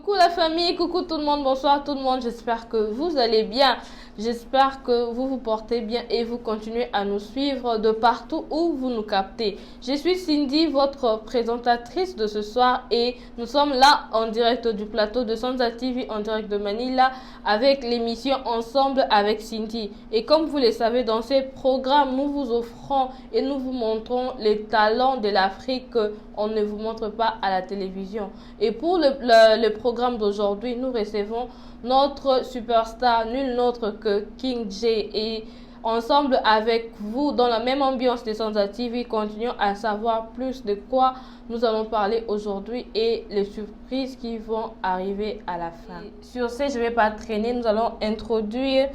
Coucou la famille, coucou tout le monde, bonsoir tout le monde, j'espère que vous allez bien, j'espère que vous vous portez bien et vous continuez à nous suivre de partout où vous nous captez. Je suis Cindy, votre présentatrice de ce soir et nous sommes là en direct du plateau de Sanza TV, en direct de Manila avec l'émission Ensemble avec Cindy. Et comme vous le savez, dans ces programmes, nous vous offrons et nous vous montrons les talents de l'Afrique qu'on ne vous montre pas à la télévision. Et pour le programme d'aujourd'hui, nous recevons notre superstar, nul autre que King J. Et ensemble avec vous, dans la même ambiance de Sanza TV, continuons à savoir plus de quoi nous allons parler aujourd'hui et les surprises qui vont arriver à la fin. Et sur ce, je ne vais pas traîner, nous allons introduire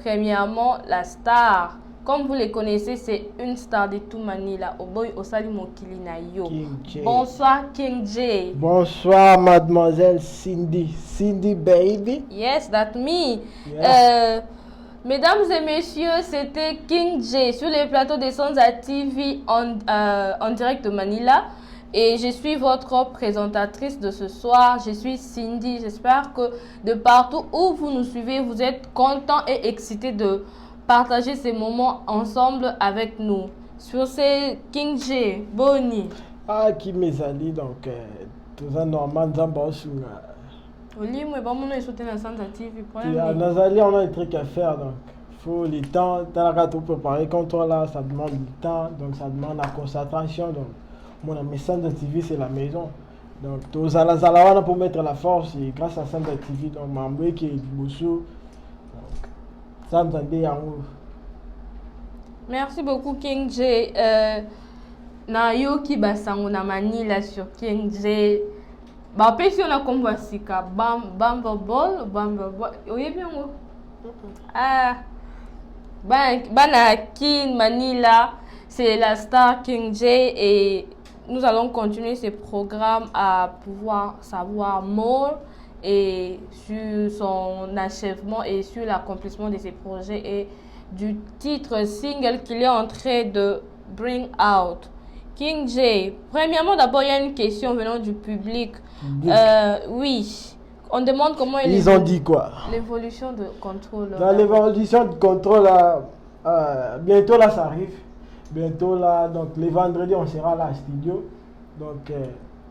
premièrement la star. Comme vous les connaissez, c'est une star de tout Manila. Oboy Osali Mokili na yo. Bonsoir King J. Bonsoir mademoiselle Cindy. Cindy baby. Yes, that's me. Yes. Mesdames et messieurs, c'était King J sur les plateaux de Sanza TV en direct de Manila. Et je suis votre présentatrice de ce soir. Je suis Cindy. J'espère que de partout où vous nous suivez, vous êtes contents et excités de partager ces moments ensemble avec nous. Sur ces King J, Boni. Ah, qui mes alliés, donc, tout ça normal, Zambaosunga. Oli, moi, bon, mon est dans Sanza TV. Nos alliés, on a des trucs à faire, donc, il faut le temps. T'as la tout préparer comme toi là, ça demande du temps, donc ça demande la concentration. Donc, mon ami Sanza TV, c'est la maison. Donc, tous les alliés, pour mettre la force, et grâce à Sanza TV, donc, Mambo qui est du Bossou. Merci beaucoup King J. Na yo ki basango na Manila sur King J. Ba pesi on a kombo sika Bamba oye bien ngo. Ah. Bana King Manila, c'est la star King J et nous allons continuer ce programme à pouvoir savoir more et sur son achèvement et sur l'accomplissement de ses projets et du titre single qu'il est en train de bring out. King J, premièrement d'abord il y a une question venant du public. Oui, on demande comment ils ont dit quoi? L'évolution de contrôle. Dans l'évolution de contrôle, bientôt là ça arrive. Bientôt là, donc les vendredis on sera là à studio. Donc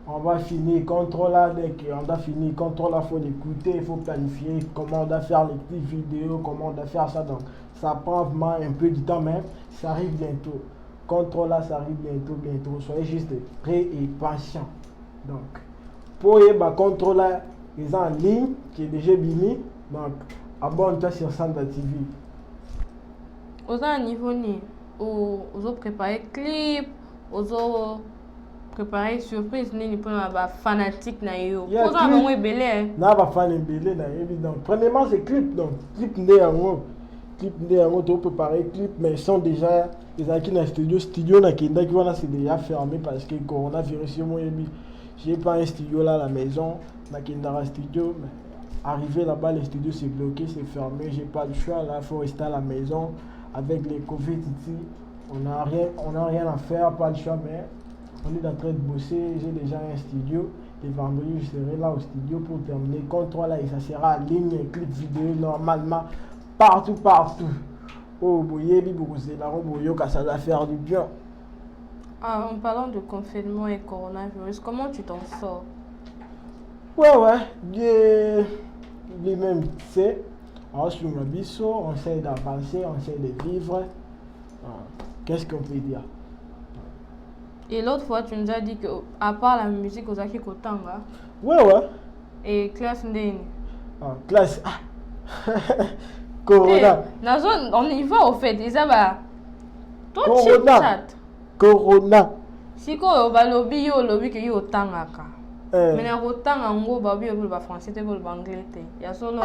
on va finir contrôle là, dès qu'on a fini contrôle là, il faut l'écouter, il faut planifier comment on doit faire les petites vidéos, comment on doit faire ça. Donc ça prend vraiment un peu du temps, mais ça arrive bientôt. Contrôle là, ça arrive bientôt. Soyez juste prêts et patients. Donc pour y avoir contrôle là, ils sont en ligne, qui est déjà bini. Donc abonne-toi sur Sanza TV. Aux un niveau ni, aux préparer clip, aux préparer surprise ni pour la fanatique na yo. Pour ça on est belé. Na ba fan belé na évident. Premièrement c'est clip donc clip né en tu préparer clip mais ils sont déjà les acquis dans studio na kenda qui vont c'est déjà fermé parce que coronavirus moi j'ai pas un studio là à la maison na kenda studio mais arrivé là-bas le studio c'est bloqué, c'est fermé, j'ai pas le choix là, faut rester à la maison avec les Covid ici. On n'a rien à faire, pas le choix mais on est en train de bosser, j'ai déjà un studio. Les vendredis, je serai là au studio pour terminer. Contrôle là, et ça sera en ligne, clip vidéo normalement, partout. Oh, ça va faire du bien. Ah, en parlant de confinement et coronavirus, comment tu t'en sors? Ouais, lui-même, tu sais, on essaie d'avancer, on essaie de vivre. Qu'est-ce qu'on peut dire? Et l'autre fois, tu nous as dit que à part la musique, aux acquis Kotanga. Ouais. Et classe Ndeni. Classe. Corona. On y va au fait. Isaba. Toi, tu chat. Corona. Si ko ba lobby que yo Tanga ka. Mais na Kotanga ngo ba bi ba français te ba anglais te. Ya solo.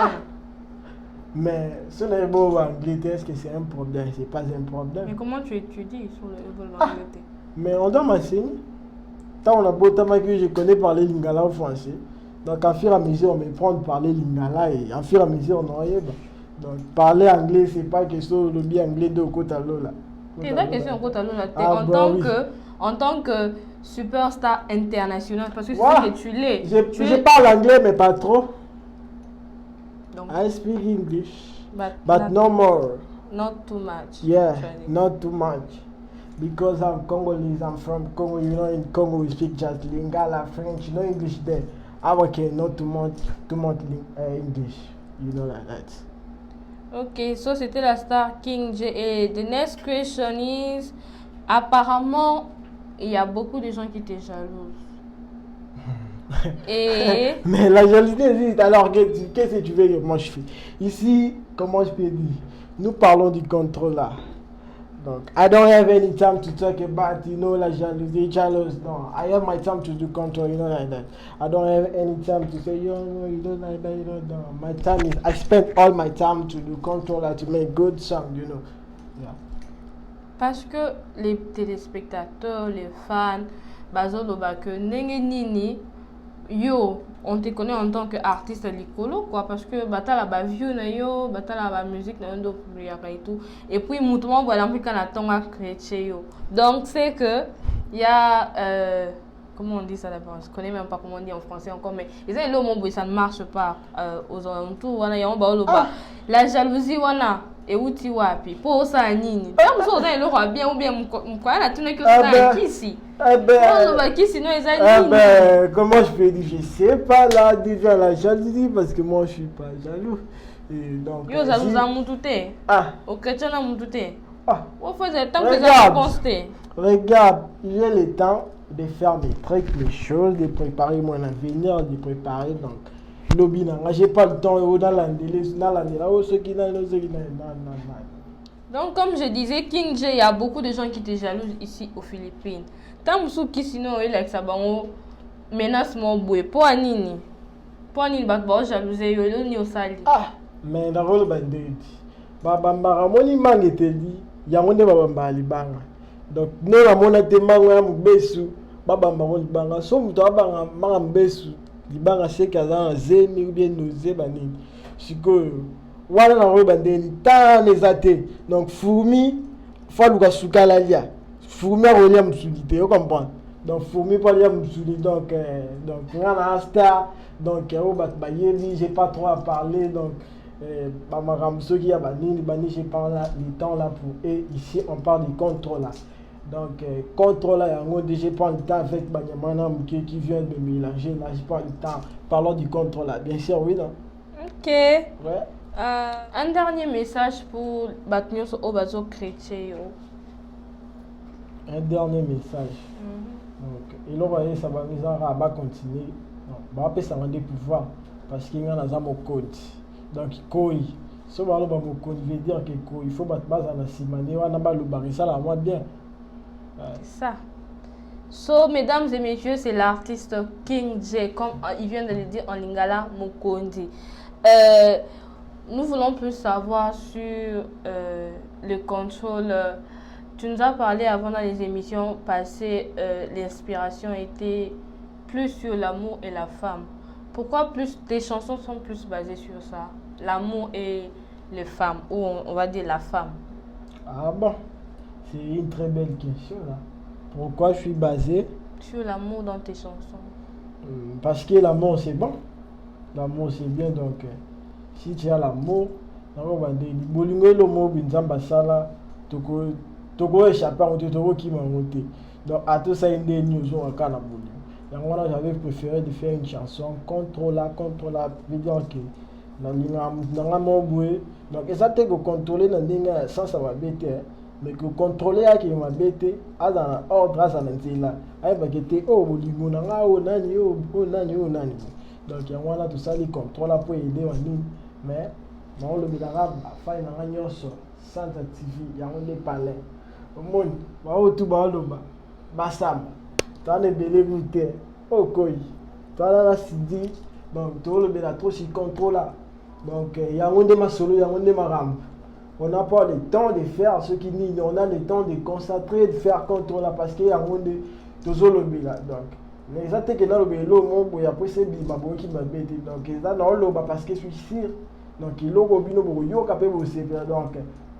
Mais ce n'est pas anglais, est-ce que c'est un problème? C'est pas un problème. Mais comment tu étudies sur le anglais? Mais on doit m'enseigner. Tant on a beau temps que je connais parler lingala au français. Donc, à fur et à mesure, on me prend de parler lingala et à fur et à mesure, on en est. Donc, parler anglais, c'est pas question de bien anglais de Kotalo là. C'est pas question de Kotalo là. En tant que superstar international parce que c'est Ouais. ce que tu l'es. Je parle anglais, mais pas trop. Donc, I speak English, but but no more. not too much. Yeah, actually. not too much. Because I'm Congolese, I'm from Congo. You know, in Congo we speak just Lingala, French, no English there. I'm okay, not too much English. You know like that. Ok, so c'était la star King J. Et the next question is, apparemment, il y a beaucoup de gens qui te jalousent. Et Mais la jalousie existe. Alors, qu'est-ce que tu veux que moi je fais? Ici, comment je peux dire? Nous parlons du contrôle là. Donc, I don't have any time to talk about, la jalousie, jealous. No, I have my time to do control, like that. I don't have any time to say, no, you don't like that, you don't know. My time is, I spend all my time to do control, to make good song, Yeah. parce que les téléspectateurs, les fans, bazoloba que ndenge nini, yo, on te connaît en tant qu'artiste licolo, quoi, parce que batala ba vieux na yo, batala ba musique na yo et tout. Et puis, moutouma, voilà, puis quand on a créé yo. Donc, c'est que, il y a, comment on dit ça d'abord? Je connais même pas comment on dit en français encore, mais ils ont le mot, ça ne marche pas aux alentours, voilà, il y a un baolo ba. La jalousie, voilà. Et où tu vas, puis pour ça, nini. Par exemple, ça, le roi bien ou bien, quoi, la tune que ça, ici. Comment je peux dire? Je sais pas là déjà la jalousie parce que moi je suis pas jaloux. Et donc, yo jaloux à mon touté. Ah. Ok, tu as mon touté. Ah. On faisait tant que ça consté. Regarde, j'ai le temps de faire mes trucs, mes choses, de préparer mon avenir, de préparer donc. Lobby nanga, j'ai pas le temps dans l'andélé, ceux qui n'ont Donc, comme je disais, King J, il y a beaucoup de gens qui te jalousent ici aux Philippines. Tant que sinon, il a que menace mon boué. Pour Anini, bat jalouser, il n'y a pas de ah, mais dans le bandit, Babamba, Ramoni Mangeteli, Yamonde Babamba Libanga. Donc, nous, la monnaie manga Mbesu, Babamba Libanga, somme toi, Banga Mbesu, Libanga Sekaza, Zemi ou bien nous Zebanini. Sikoyo. Wana na roba ndeni ta nezate donc fourmi faut luka sukala lia fourmi a rolia msulité vous comprenez donc fourmi pas lia msulité donc ngana star donc au bat bayeli j'ai pas trop à parler donc ba maramso qui a bani j'ai pas le temps là pour et ici on parle du contrôle là donc contrôle là yango déjà pas le temps avec banyamana muke qui vient de mélanger là j'ai pas le temps parlons du contrôle là bien sûr oui non ok ouais. Un dernier message pour Batnios Obazo Chrétien. Un dernier message. Donc, il aurait ça va continuer. On va ça des pouvoirs parce qu'il y a un code. Donc, koi. Ce va le code veut dire que il faut battre base en simane. On a pas le baril ça la moi bien. Ça. So, mesdames et messieurs, c'est l'artiste King J, comme il vient de le dire en lingala Mukondi. Nous voulons plus savoir sur le contrôle. Tu nous as parlé avant dans les émissions passées, l'inspiration était plus sur l'amour et la femme. Pourquoi tes chansons sont plus basées sur ça? L'amour et les femmes, ou on va dire la femme. Ah bon, c'est une très belle question là. Pourquoi je suis basé sur l'amour dans tes chansons? Parce que l'amour c'est bon. L'amour c'est bien donc. Si tu as l'amour, donc à tout ça une news j'avais préféré de faire une chanson contre la veut dire que donc ça te contrôler sans ça va bête mais que contrôler à qui m'a bête à dans ordre à ça là ay ba que oh bolingo na nani nani donc il y a tout ça les contrôle pour aider mais non le bilaga fa na nyoso Santa TV ya on palais au monde ba otu ba loba basam tane belé muté okoi tala la sidi donc tout le bila trop si contrôle là donc ya on de ma solo ya on de ma ram on n'a pas le temps de faire ce qui ni on a le temps de concentrer de faire contrôle là parce que ya on de toujours le bila donc mais ça te que dans le bélo mon boy après c'est bi ma boy qui m'a bête donc ça non loba parce que je suis sûr Donc il logo bino boko yo kapé vous servir. Donc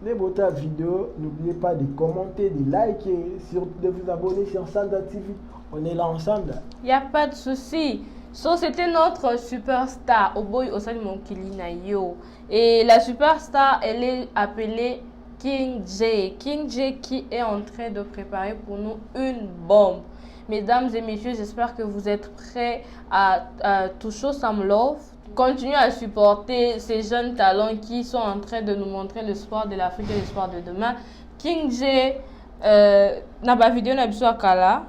les botas vidéo, n'oubliez pas de commenter, de liker, de vous abonner sur Sanda TV. On est là ensemble. Il n'y a pas de souci. So, c'était notre superstar, Oboy Osani Monkilina Yo. Et la superstar, elle est appelée King J. King J qui est en train de préparer pour nous une bombe. Mesdames et messieurs, j'espère que vous êtes prêts à toucher some love. Continuez à supporter ces jeunes talents qui sont en train de nous montrer l'espoir de l'Afrique et l'espoir de demain. King J, na ba vidéo na biso akala.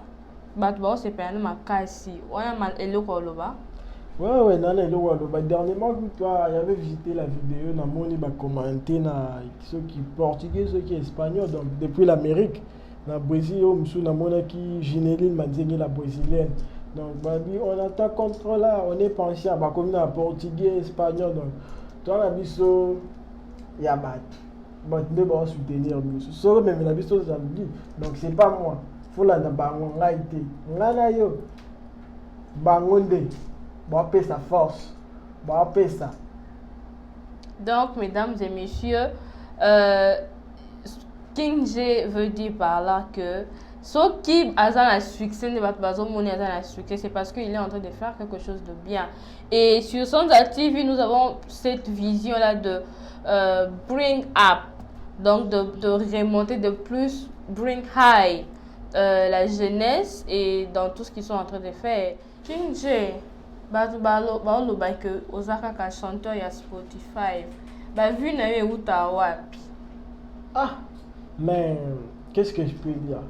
Batbo c'est pas un makasi. Ouais, man eloko loba. Ouais, nana eloko loba. Dernièrement, toi, il avait visité la vidéo, na moni ba commenter na ceux qui portugais, ceux qui espagnol, donc depuis l'Amérique, na Brésil, na mona qui Gineline m'a dit la brésilienne. Donc, babi, on attend contrôle là, on est pensé à comme na portugais, espagnol, donc toi la biso ya bat. Bon, tu dois soutenir nous. Ce même la biso samedi. Donc c'est pas moi. Faut la bango ngaite ngana yo bangonde ba paix sa force ba paix ça. Donc mesdames et messieurs, King J veut dire par là que ce qui a un succès ne va pas un succès, c'est parce qu'il est en train de faire quelque chose de bien. Et sur Sanda TV, nous avons cette vision là de bring up, donc de remonter de plus, bring high la jeunesse et dans tout ce qu'ils sont en train de faire. King J, que Osaka ka chanteur ya Spotify, vu na yo uta wapi. Ah, mais qu'est-ce que je peux dire?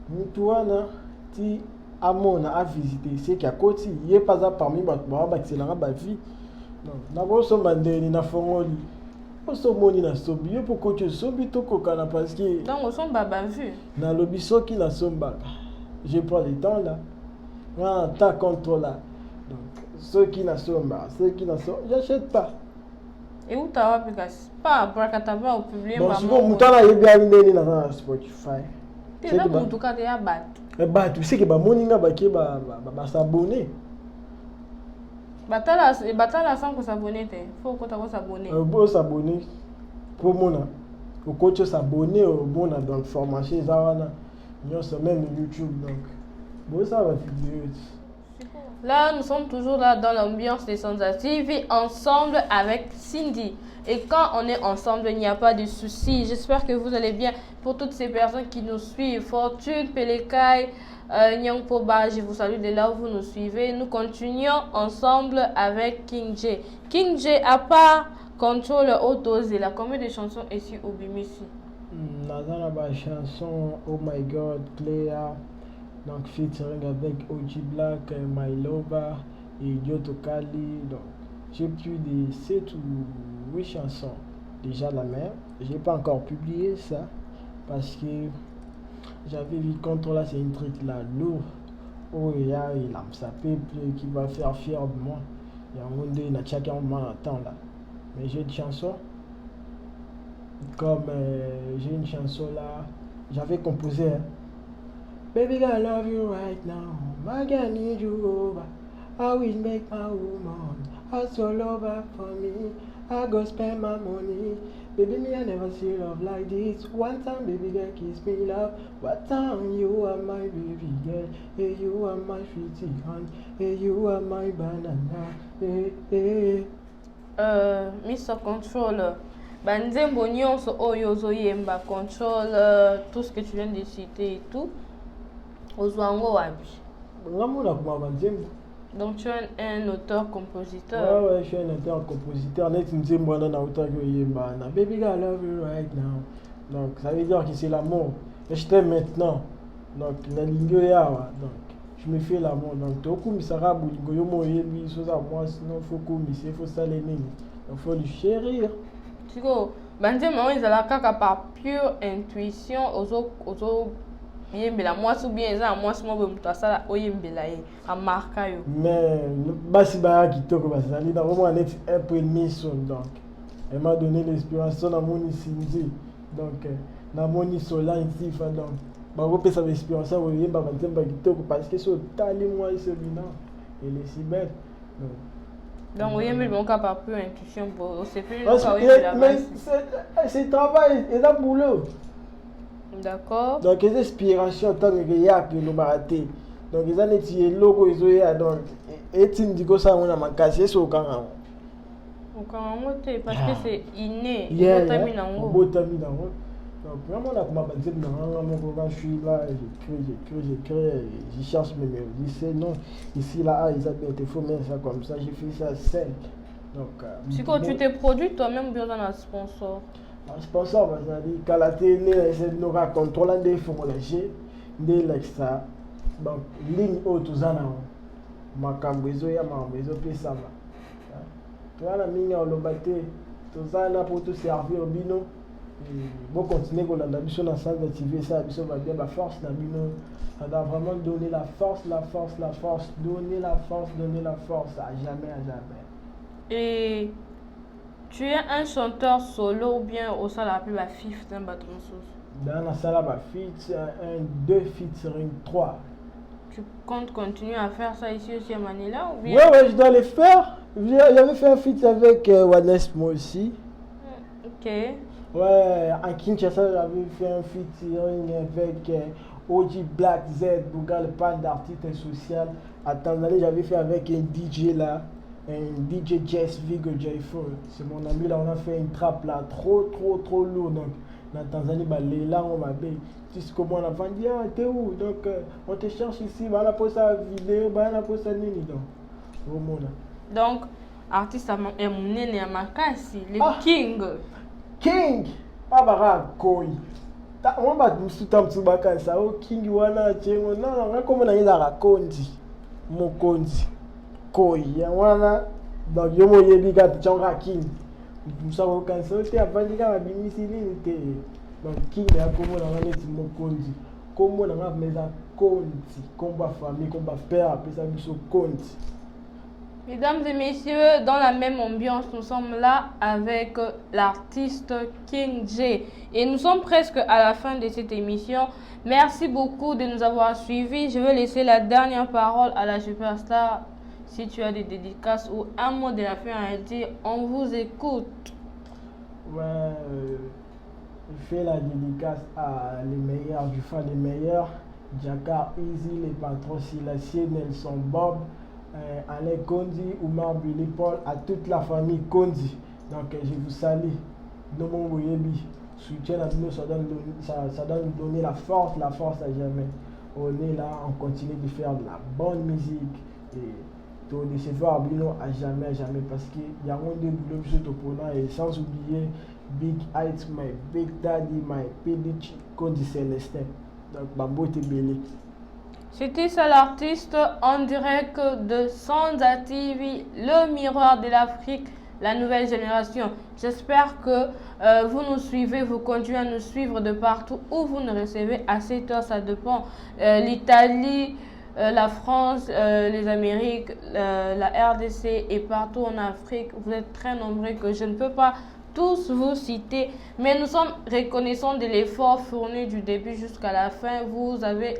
Mutouana ti amona a visité c'est qu'à côté il est pas parmi batwa bakiselanga ba vie. Non, na boso mandeni na fongoli. Oso moni na sobi yo poko tu sobi to kokana parce que donc on sont baba vu. Na lobiso qui na somba. Je prends le temps là. On ta contrôle là. Donc ceux qui na somba, ceux qui na somba, j'achète pas. Et où t'as wapi pas pour kataba au public maman. Bon, mutana yebi nini na Spotify. C'est là mon tout cas de bat. Bah tu sais que ba moninga ba ke ba s'abonner. Batala sans que s'abonner te. Faut que tu s'abonner. Bon s'abonner pour mona. Au coach s'abonner au bon dans formation zawana. Nous sommes même YouTube donc. Bon ça va vidéo. Là, nous sommes toujours là dans l'ambiance des Sanda TV ensemble avec Cindy. Et quand on est ensemble, il n'y a pas de soucis. J'espère que vous allez bien. Pour toutes ces personnes qui nous suivent, Fortune, Pelekai, Nyang Poba, je vous salue de là où vous nous suivez. Nous continuons ensemble avec King J. King J, à part Control Autos, il a combien de chansons ici au Bimisi? La chanson Oh My God, Cléa, donc featuring avec OG Black, My Lover et Yoto Kali. Donc j'ai plus de 7 ou 8 chansons déjà la mer. J'ai pas encore publié ça parce que j'avais vu contre là c'est une truc là lourd. Oh il y a ça peuple qui va faire fier de moi. Il y a un monde qui n'a chacun temps là. Mais j'ai une chanson comme j'ai une chanson là j'avais composé hein. Baby girl, I love you right now. My girl need you over. I will make my woman. Ask your lover for me. I go spend my money. Baby, me I never see love like this. One time, baby girl, kiss me love. What time you are my baby girl? Hey, you are my sweetie honey. Hey, you are my banana. Hey, hey. Mr. Control. Banzembo nyonso oyo zoyemba Control, tout ce que tu viens de citer et tout. Ozwango wabi. Donc tu es un auteur-compositeur. Ouais, je suis un auteur-compositeur. Net Nzembo na auteur yoyemba na Baby girl, I love you right now. Donc ça veut dire que c'est l'amour. Et je t'aime maintenant. Donc la ligne yawa. Donc je me fais l'amour. Donc tout comme ça rabu lingo yo moyebi so ça moi sinon faut comme il faut ça les nini. Il faut lui chérir. Tiko, banzembo ils ala kaka par pure intuition ozo yembela moi ou bien ça moi si moi be mutu asala oyembela ye amarka yo mais basi ba kitoko basali na vraiment net un premier son donc elle m'a donné l'inspiration na moni Cindy donc na moni Solange Tifa donc ba repesa l'inspiration oyemba banzemba kitoko parce que so tali moi ce bina elle est si belle donc Donc, oui, mais mon cas par peu intuition, c'est plus mais c'est travail, c'est un boulot. D'accord. Donc, les inspirations, tant que il y a que nous baraté. Donc, ils ont été logos, ils ont donc, et tu me dis que ça, on a manqué, c'est au camp. Parce que c'est inné. Donc, vraiment, là, comme je suis là, j'écris, je cherche mes mélodies. C'est non, ici, là, ils ont bien été faux, mais ça comme ça, j'ai fait ça seul. Donc, si quand tu t'es produit toi-même, bien dans un sponsor. Un sponsor, c'est-à-dire qu'à la télé, c'est nous contrôler des formulaires, des l'extra. Donc, ligne haute, tout ça, ma cambezo, ya ma cambezo, puis ça va. Tu vois, la mine, on l'a battu, tout ça, là, pour tout servir au bino. Bon, continuer qu'on a l'ambition dans salle d'activer ça, l'ambition va bien la force, la bino. Ça doit vraiment donner la force, donner la force, à jamais, à jamais. Et tu es un chanteur solo ou bien au sein de la plus la fif d'un bâton sauce? Dans la salle, ma feat, 2 featuring 3. Tu comptes continuer à faire ça ici aussi à Manila ou bien? Ouais, je dois les faire. J'avais fait un feat avec Wanesmo aussi. Ok. Ouais, à Kinshasa, j'avais fait un featuring avec OG Black Z, Bouga, le pan d'artiste social. À Tanzanie, j'avais fait avec un DJ là, un DJ Jess Vigo J4. C'est mon ami là, on a fait une trappe là, trop lourd. Donc, dans Tanzanie, bah, les là, on m'a dit, tu sais comment on a vendu, ah, t'es où? Donc, on te cherche ici, bah, on a posé sa vidéo, bah, on a posé sa nini. Donc, artiste à mon nene à Makassi, le King. Pabara Koi. On va tout ce temps sur Bakasa, au King wana chengo, non, comme on a eu la Kondi, Mokondi, Koi, wana, donc yomo yebi gat changa King. Vous savez quand ça, tu as vendu la bimisi ni donc King a comme on a dit Mokondi, comme on a mis la Kondi, combat famille, combat père, après ça biso Kondi. Mesdames et messieurs, dans la même ambiance, nous sommes là avec l'artiste King J. Et nous sommes presque à la fin de cette émission. Merci beaucoup de nous avoir suivis. Je vais laisser la dernière parole à la superstar. Si tu as des dédicaces ou un mot de la fin à dire, on vous écoute. Ouais, je fais la dédicace à les meilleurs, du fan des meilleurs. Jakar Easy, les patrons Silassier, Nelson Bob. Alain Kondi, Oumar Billy Paul, à toute la famille Kondi. Donc je vous salue. Nomo Boyebi, soutien à nous, ça doit nous donner la force à jamais. On est là, on continue de faire de la bonne musique et de recevoir Bino à jamais, parce qu'il y a un de boulot et sans oublier Big Heights, my Big Daddy, my PDG, Kondi Célestin. Donc Bambo Tebele. C'était ça l'artiste en direct de Sanza TV, le miroir de l'Afrique, la nouvelle génération. J'espère que vous nous suivez, vous continuez à nous suivre de partout où vous nous recevez. À 7 heures, ça dépend. L'Italie, la France, les Amériques, la RDC et partout en Afrique. Vous êtes très nombreux que je ne peux pas tous vous citer, mais nous sommes reconnaissants de l'effort fourni du début jusqu'à la fin. Vous avez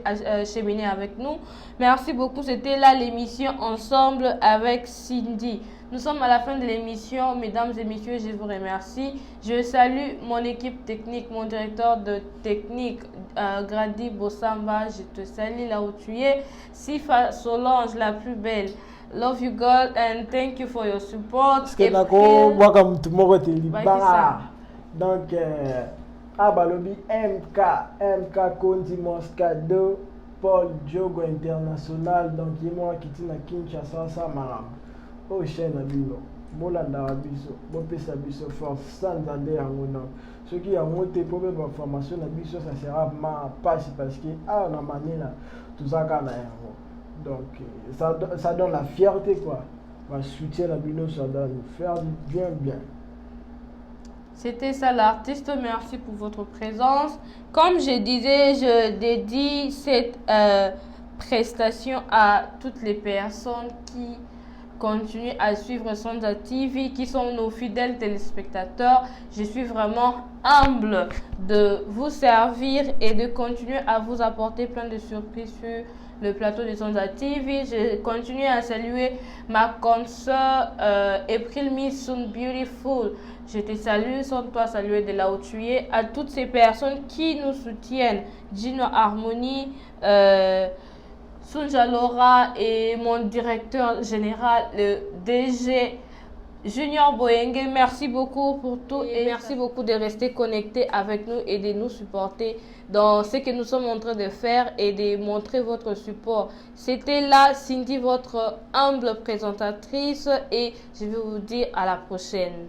cheminé avec nous. Merci beaucoup. C'était là l'émission Ensemble avec Cindy. Nous sommes à la fin de l'émission. Mesdames et messieurs, je vous remercie. Je salue mon équipe technique, mon directeur de technique, Grady Bossamba. Je te salue là où tu es. Sifa Solange, la plus belle. Love you God and thank you for your support. Donc, Abalobi MK Kondi Moscado, Paul Diogo International. Donc, il y a qui est à Kinshasa, ça maram. Oh, chaîne à Bilo. Bolanda Abiso, Bopesa Biso Force, sans andé en nom. Ce qui a monté pour mes informations, la Biso, ça sera ma page parce que, on a mané là, tout ça qu'on a. Donc, ça donne la fierté, quoi. Ma soutien à Bino, ça doit nous faire bien. C'était ça l'artiste. Merci pour votre présence. Comme je disais, je dédie cette prestation à toutes les personnes qui continuent à suivre Sanza TV, qui sont nos fidèles téléspectateurs. Je suis vraiment humble de vous servir et de continuer à vous apporter plein de surprises sur le plateau de Sonja TV. Je continue à saluer ma consoeur April Miss Soon Beautiful. Je te salue, sans toi saluer de là où tu es. À toutes ces personnes qui nous soutiennent, Gino Harmonie, Sonja Laura et mon directeur général, le DG Junior Boyenge, merci beaucoup pour tout et merci beaucoup de rester connecté avec nous et de nous supporter dans ce que nous sommes en train de faire et de montrer votre support. C'était là Cindy, votre humble présentatrice, et je vais vous dire à la prochaine.